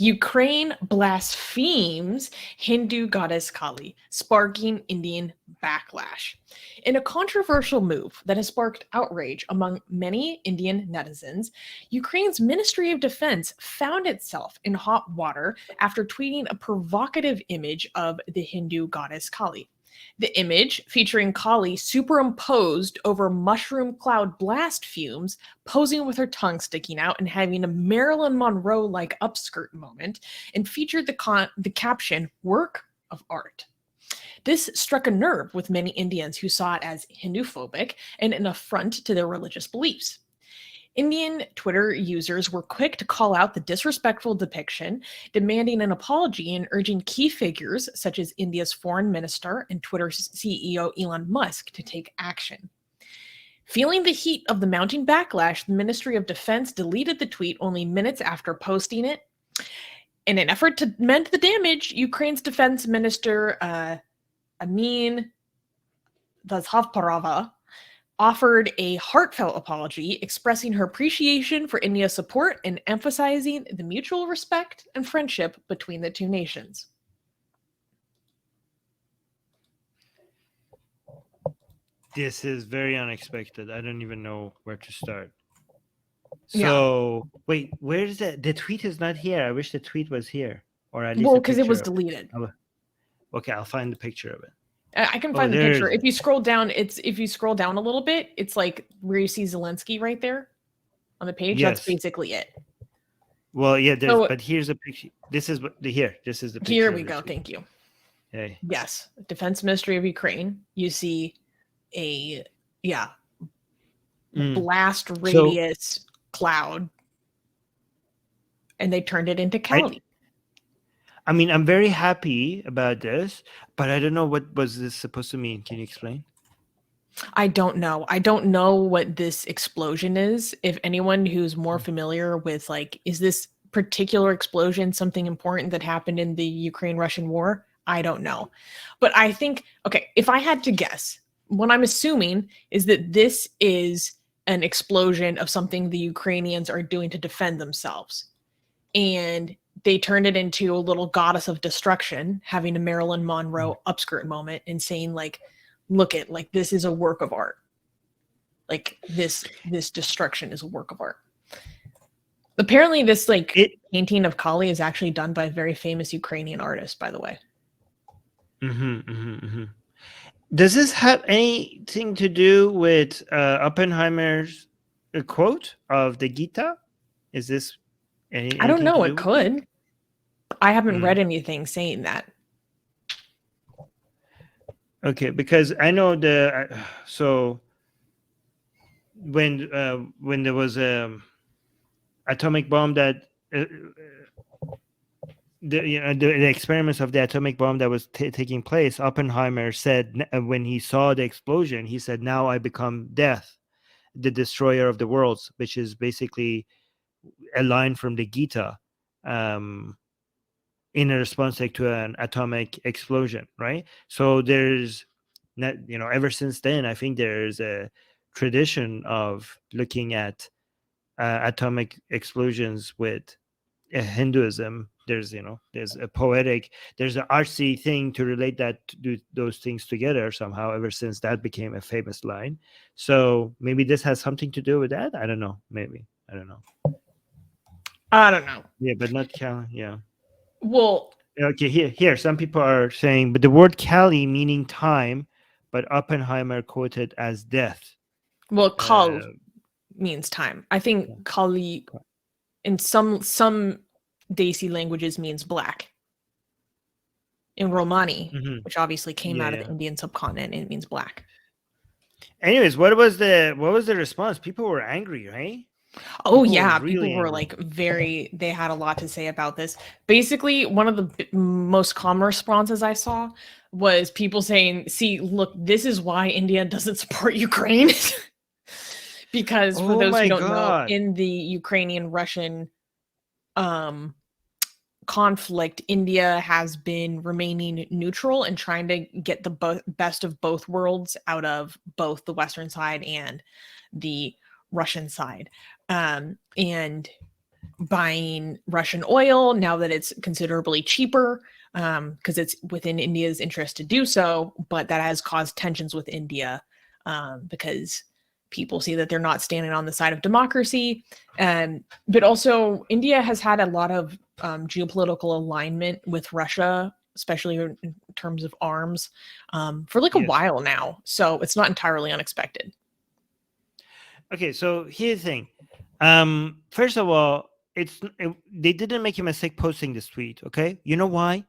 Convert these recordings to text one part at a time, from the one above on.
Ukraine blasphemes Hindu goddess Kali, sparking Indian backlash. In a controversial move that has sparked outrage among many Indian netizens, Ukraine's Ministry of Defense found itself in hot water after tweeting a provocative image of the Hindu goddess Kali. The image, featuring Kali superimposed over mushroom cloud blast fumes, posing with her tongue sticking out and having a Marilyn Monroe-like upskirt moment, and featured the caption, "Work of Art." This struck a nerve with many Indians who saw it as Hindu-phobic and an affront to their religious beliefs. Indian Twitter users were quick to call out the disrespectful depiction, demanding an apology and urging key figures such as India's foreign minister and Twitter's CEO Elon Musk to take action. Feeling the heat of the mounting backlash, the Ministry of Defense deleted the tweet only minutes after posting it. In an effort to mend the damage, Ukraine's defense minister Armin offered a heartfelt apology, expressing her appreciation for India's support and emphasizing the mutual respect and friendship between the two nations. This is very unexpected. I don't even know where to start. So, wait, where is it? The tweet is not here. I wish the tweet was here. Or at least because it was deleted. Okay, I'll find the picture of it. I can find the picture. If you scroll down, a little bit, it's like where you see Zelensky right there on the page. Yes. That's basically it. Well, yeah, but here's a picture. This is the picture. Here we go. Thank you. Hey. Yes, Defense Ministry of Ukraine. You see a blast radius cloud, and they turned it into Kali. I mean, I'm very happy about this, but I don't know what was this supposed to mean. Can you explain? I don't know. I don't know what this explosion is. If anyone who's more familiar with, like, is this particular explosion something important that happened in the Ukraine-Russian war? I don't know. But I think, okay, if I had to guess, what I'm assuming is that this is an explosion of something the Ukrainians are doing to defend themselves. And they turned it into a little goddess of destruction, having a Marilyn Monroe upskirt moment and saying, like, look at, like, this is a work of art. Like, this destruction is a work of art. Apparently this, like, painting of Kali is actually done by a very famous Ukrainian artist, by the way. Does this have anything to do with Oppenheimer's quote of the Gita? Is this I don't know. It could. I haven't read anything saying that. Okay, because I know so when there was a atomic bomb that the experiments of the atomic bomb that was taking place, Oppenheimer said when he saw the explosion, he said, "Now I become death, the destroyer of the worlds," which is basically a line from the Gita, in a response to an atomic explosion, right? So there's not, ever since then, I think there's a tradition of looking at atomic explosions with Hinduism. There's an artsy thing to relate those things together somehow, ever since that became a famous line. So maybe this has something to do with that. I don't know. Maybe. I don't know. Yeah, but not Kali. Yeah. Well, okay. Here, some people are saying, but the word Kali meaning time, but Oppenheimer quoted as death. Well, Kal means time. I think Kali in some Desi languages means black. In Romani, which obviously came out of the Indian subcontinent, it means black. Anyways, what was the response? People were angry, right? Oh, yeah. People were like they had a lot to say about this. Basically, one of the most common responses I saw was people saying, see, look, this is why India doesn't support Ukraine. Because for those who don't know, in the Ukrainian-Russian conflict, India has been remaining neutral and trying to get the best of both worlds out of both the Western side and the Russian side. And buying Russian oil now that it's considerably cheaper, because it's within India's interest to do so, but that has caused tensions with India, because people see that they're not standing on the side of democracy. But also, India has had a lot of geopolitical alignment with Russia, especially in terms of arms, for like a Yes. while now. So it's not entirely unexpected. Okay, so here's the thing. First of all, they didn't make a mistake posting this tweet. Okay, you know why?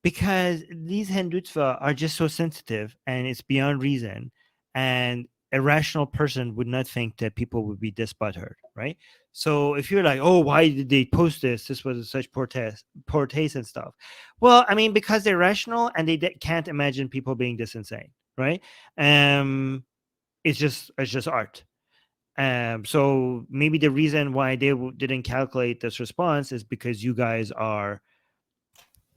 Because these Hindutva are just so sensitive, and it's beyond reason. And a rational person would not think that people would be this butthurt, right? So if you're like, oh, why did they post this? This was such poor taste and stuff. Well, I mean, because they're rational and they can't imagine people being this insane, right? It's just art. So maybe the reason why they didn't calculate this response is because you guys are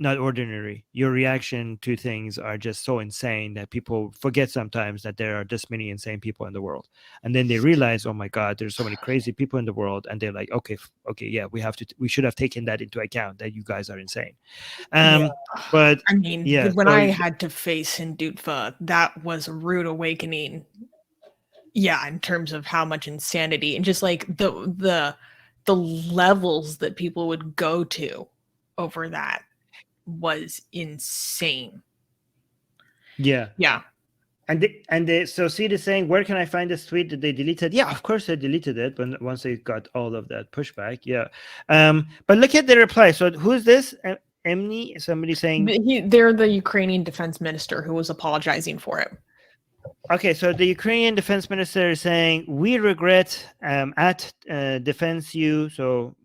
not ordinary. Your reaction to things are just so insane that people forget sometimes that there are this many insane people in the world, and then they realize, oh my God, there's so many crazy people in the world, and they're like, okay, yeah, we should have taken that into account, that you guys are insane. Yeah. But I mean, yeah, when so I had to face Hindutva, that was a rude awakening. Yeah, in terms of how much insanity and just like the levels that people would go to over that was insane. yeah. Yeah. So Seed is saying, where can I find this tweet that they deleted? Yeah, of course they deleted it once they got all of that pushback. Yeah. But look at the reply. So who's this? Emni? Somebody saying, They're the Ukrainian defense minister who was apologizing for it. okay, so the Ukrainian defense minister is saying, we regret at defense you. So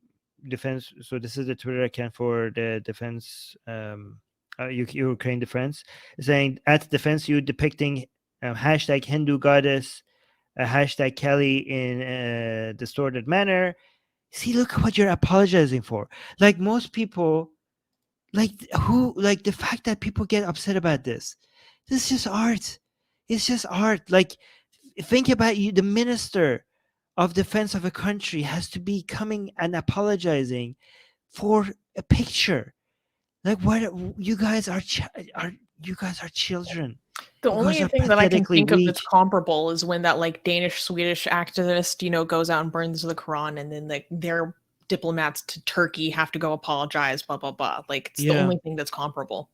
defense. So this is the Twitter account for the defense, Ukraine defense, saying at defense you, depicting hashtag Hindu goddess, hashtag Kelly in a distorted manner. See, look what you're apologizing for. Like most people, like the fact that people get upset about this is just art. It's just art. Like, think about you, the minister of defense of a country has to be coming and apologizing for a picture. Like, what you guys are you guys are children. The You guys only are thing that I can pathetically think of weak. that's comparable is when that like Danish Swedish activist, goes out and burns the Quran, and then like their diplomats to Turkey have to go apologize, blah blah blah. Like it's the only thing that's comparable.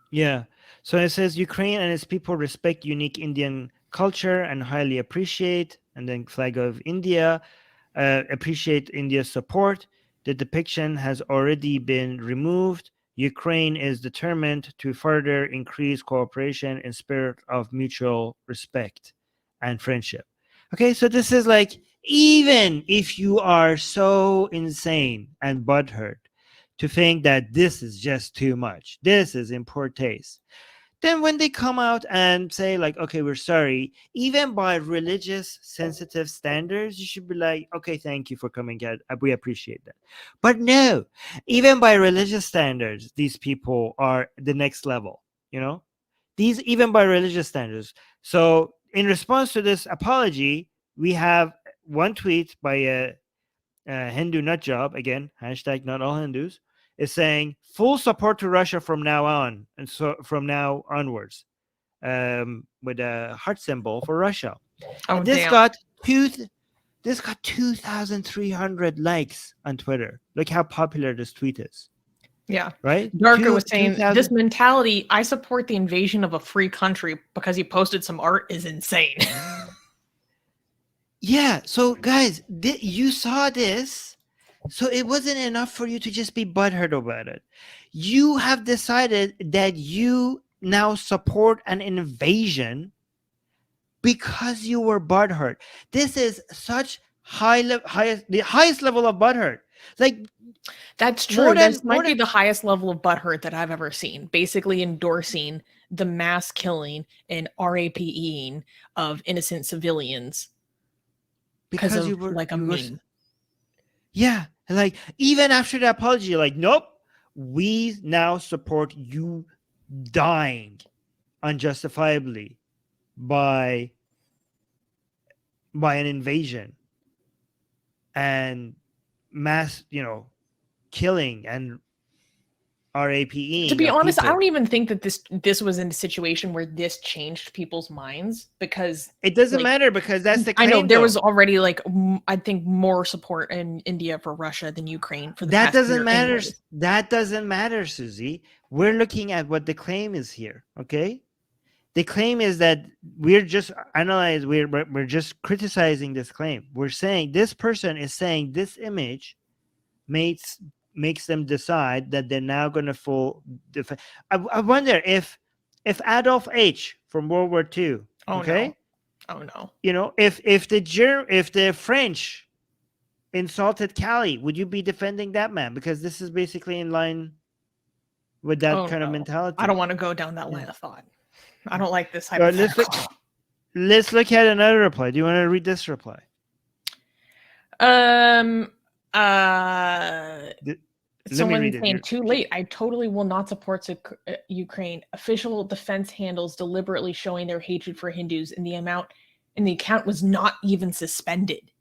Yeah. So it says Ukraine and its people respect unique Indian culture and highly appreciate, and then flag of India, appreciate India's support. The depiction has already been removed. Ukraine is determined to further increase cooperation in spirit of mutual respect and friendship. Okay, so this is like, even if you are so insane and butthurt to think that this is just too much, this is in poor taste, then when they come out and say like, okay, we're sorry, even by religious sensitive standards, you should be like, okay, thank you for coming out, we appreciate that. But no, even by religious standards, these people are the next level, these, even by religious standards. So in response to this apology, we have one tweet by a Hindu nut job, again, hashtag not all Hindus, is saying full support to Russia from now on, and so from now onwards, with a heart symbol for Russia. Oh, And this damn. got 2,300 likes on Twitter. Look how popular this tweet is. Yeah. Right? Darko was saying, this mentality, I support the invasion of a free country because he posted some art, is insane. Yeah. So guys, you saw this. So it wasn't enough for you to just be butthurt about it. You have decided that you now support an invasion because you were butthurt. This is such the highest level of butthurt. Like, that's true. This might be the highest level of butthurt that I've ever seen. Basically endorsing the mass killing and RAPing of innocent civilians because of like a meme. Yeah, like even after the apology, like, nope, we now support you dying unjustifiably by an invasion. And mass, killing and RAPing. To be honest, people. I don't even think that this was in a situation where this changed people's minds, because it doesn't matter, because that's the claim. I know there was already I think more support in India for Russia than Ukraine for the that past doesn't year matter. anyways. That doesn't matter, Susie. We're looking at what the claim is here. Okay, the claim is that we're just we're just criticizing this claim. We're saying this person is saying this image makes them decide that they're now going to full defend. I wonder if Adolf H from World War II, okay, if the French insulted Cali, would you be defending that man? Because this is basically in line with that kind of mentality. I don't want to go down that line of thought. I don't like this hypothetical. Let's look at another reply. Do you want to read this reply? Someone saying, too late. I totally will not support Ukraine. Official defense handles deliberately showing their hatred for Hindus, and the account was not even suspended.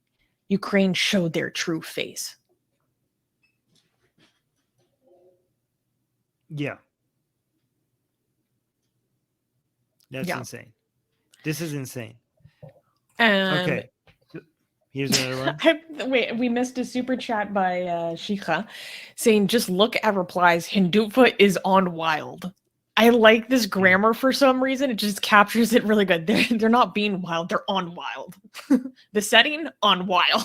Ukraine showed their true face. Yeah. That's insane. This is insane. Okay. Here's another one. Wait, we missed a super chat by Shikha saying, just look at replies. Hindutva is on wild. I like this grammar for some reason. It just captures it really good. They're not being wild. They're on wild. The setting, on wild.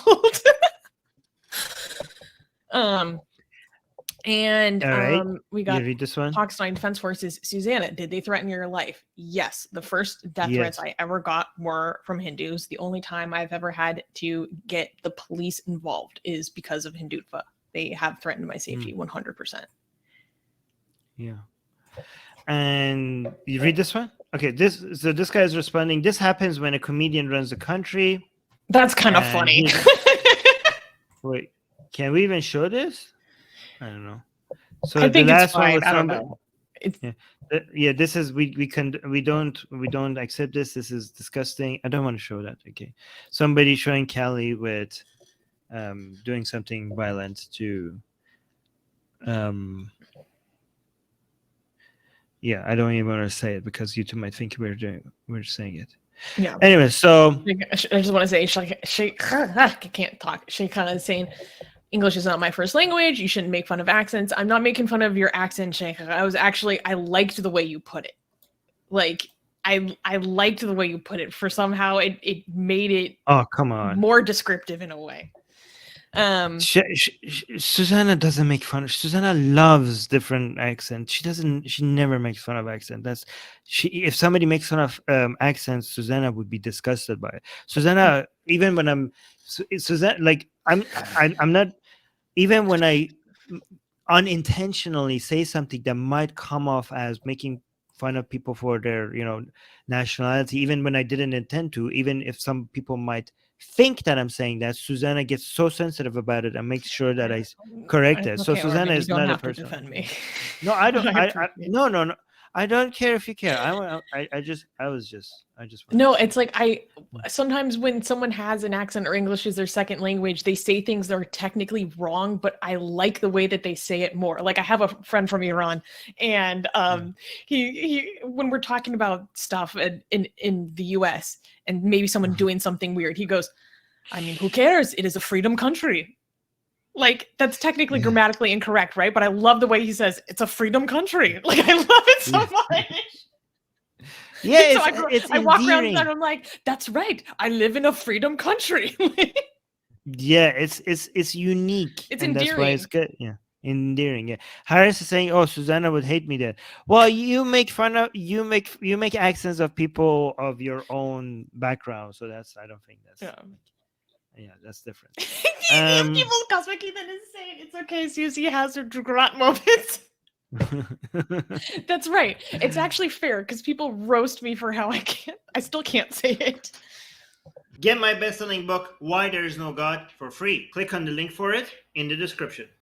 We got this one? Pakistan Defense Forces. Susanna, did they threaten your life? Yes. The first death threats I ever got were from Hindus. The only time I've ever had to get the police involved is because of Hindutva. They have threatened my safety 100%. Yeah. And you read this one? Okay, this guy is responding. This happens when a comedian runs the country. That's kind of funny. Wait, can we even show this? I don't know. So I think the last it's fine. one was I don't know. This is we don't accept this. This is disgusting. I don't want to show that. Okay, somebody showing Cali with doing something violent to I don't even want to say it because you two might think we're saying it. Yeah. Anyway, so I just want to say I can't talk. She kind of saying, English is not my first language. You shouldn't make fun of accents. I'm not making fun of your accent, Sheikh. I liked the way you put it. Like, I liked the way you put it. For somehow it made it more descriptive in a way. Susanna doesn't make fun of. Susanna loves different accents. She never makes fun of accent. If somebody makes fun of accents, Susanna would be disgusted by it. Susanna, even when I'm not, even when I unintentionally say something that might come off as making fun of people for their nationality, even when I didn't intend to, even if some people might think that I'm saying that, Susanna gets so sensitive about it and makes sure that I correct it. So Susanna is not a person. Defend me. No, I don't. No. I don't care if you care. No, it's like sometimes when someone has an accent or English is their second language, they say things that are technically wrong, but I like the way that they say it more. Like I have a friend from Iran, and he when we're talking about stuff in the US and maybe someone doing something weird, he goes, I mean, who cares? It is a freedom country. Like, that's technically grammatically incorrect, right? But I love the way he says, it's a freedom country. Like, I love it so much. Yeah, so I walk around and I'm like, that's right. I live in a freedom country. Yeah, it's unique. It's and endearing. That's why it's good. Yeah, endearing. Yeah. Harris is saying, "Oh, Susanna would hate me then." Well, you make accents of people of your own background, so I don't think that's. Yeah, that's different. People Cosmic Ethan is saying it's okay. Susie has her Drugrat moments. That's right. It's actually fair because people roast me for how I still can't say it. Get my best-selling book, Why There Is No God, for free. Click on the link for it in the description.